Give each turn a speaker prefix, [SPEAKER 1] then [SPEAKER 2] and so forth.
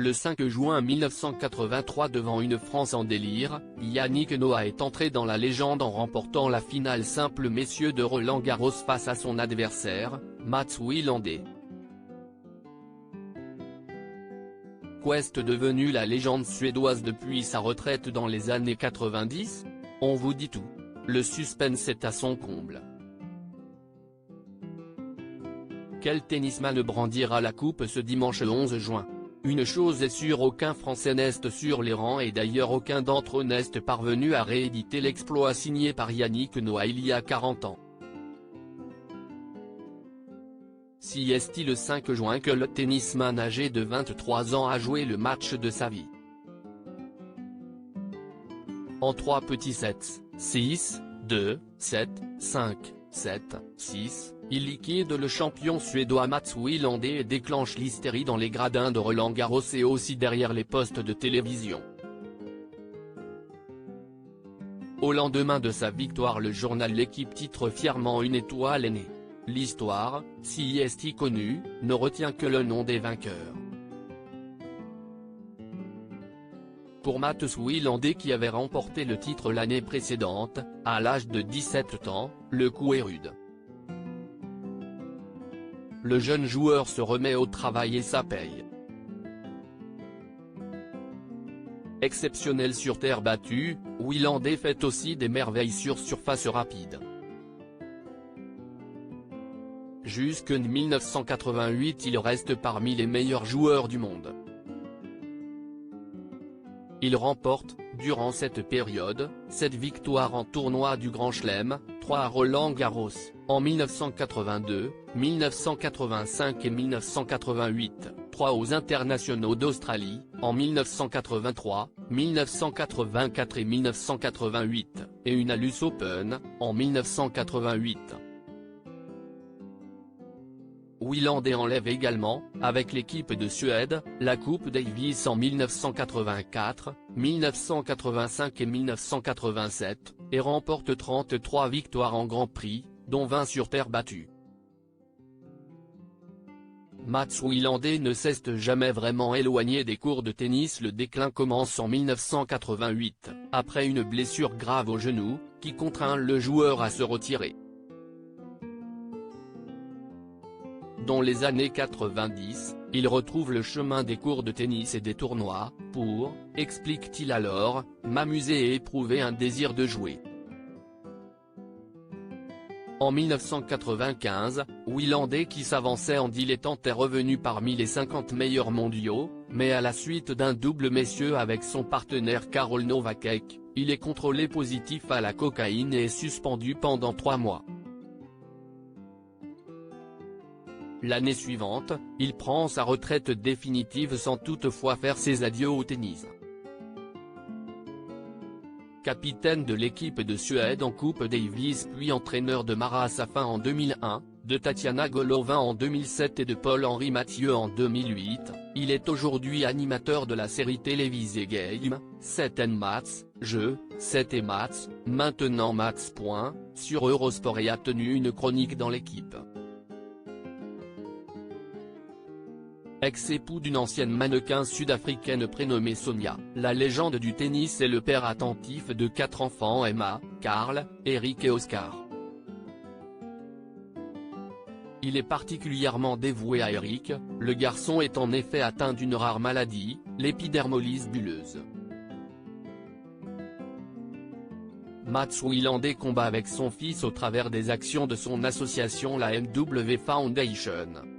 [SPEAKER 1] Le 5 juin 1983 devant une France en délire, Yannick Noah est entré dans la légende en remportant la finale simple messieurs de Roland-Garros face à son adversaire, Mats Wilander. Qu'est devenu la légende suédoise depuis sa retraite dans les années 90 ? On vous dit tout. Le suspense est à son comble. Quel tennisman brandira la coupe ce dimanche 11 juin ? Une chose est sûre, aucun Français n'est sur les rangs et d'ailleurs aucun d'entre eux n'est parvenu à rééditer l'exploit signé par Yannick Noah il y a 40 ans. Si est le 5 juin que le tennisman âgé de 23 ans a joué le match de sa vie. En 3 petits sets, 6, 2, 7, 5, 7, 6, il liquide le champion suédois Mats Wilander et déclenche l'hystérie dans les gradins de Roland-Garros et aussi derrière les postes de télévision. Au lendemain de sa victoire, le journal L'Équipe titre fièrement une étoile est née. L'histoire, si est connue, ne retient que le nom des vainqueurs. Pour Mats Wilander qui avait remporté le titre l'année précédente, à l'âge de 17 ans, le coup est rude. Le jeune joueur se remet au travail et ça paye. Exceptionnel sur terre battue, Wilander fait aussi des merveilles sur surface rapide. Jusqu'en 1988 il reste parmi les meilleurs joueurs du monde. Il remporte, durant cette période, 7 victoires en tournoi du Grand Chelem, 3 à Roland-Garros, en 1982, 1985 et 1988, 3 aux internationaux d'Australie, en 1983, 1984 et 1988, et une à l'US Open, en 1988. Wilander enlève également, avec l'équipe de Suède, la Coupe Davis en 1984, 1985 et 1987, et remporte 33 victoires en Grand Prix, dont 20 sur terre battue. Mats Wilander ne s'est jamais vraiment éloigné des cours de tennis. Le déclin commence en 1988, après une blessure grave au genou, qui contraint le joueur à se retirer. Dans les années 90, il retrouve le chemin des cours de tennis et des tournois, pour, explique-t-il alors, m'amuser et éprouver un désir de jouer. En 1995, Wilander qui s'avançait en dilettante est revenu parmi les 50 meilleurs mondiaux, mais à la suite d'un double messieurs avec son partenaire Karol Nowacek, il est contrôlé positif à la cocaïne et est suspendu pendant 3 mois. L'année suivante, il prend sa retraite définitive sans toutefois faire ses adieux au tennis. Capitaine de l'équipe de Suède en Coupe Davis puis entraîneur de Mara Safin en 2001, de Tatiana Golovin en 2007 et de Paul-Henri Mathieu en 2008, il est aujourd'hui animateur de la série télévisée Game, 7 and Mats, Jeux, 7 et Mats, maintenant Mats. Sur Eurosport et a tenu une chronique dans l'équipe. Ex-époux d'une ancienne mannequin sud-africaine prénommée Sonia, la légende du tennis est le père attentif de 4 enfants Emma, Karl, Eric et Oscar. Il est particulièrement dévoué à Eric, le garçon est en effet atteint d'une rare maladie, l'épidermolyse bulleuse. Mats Wilander combat avec son fils au travers des actions de son association la MW Foundation.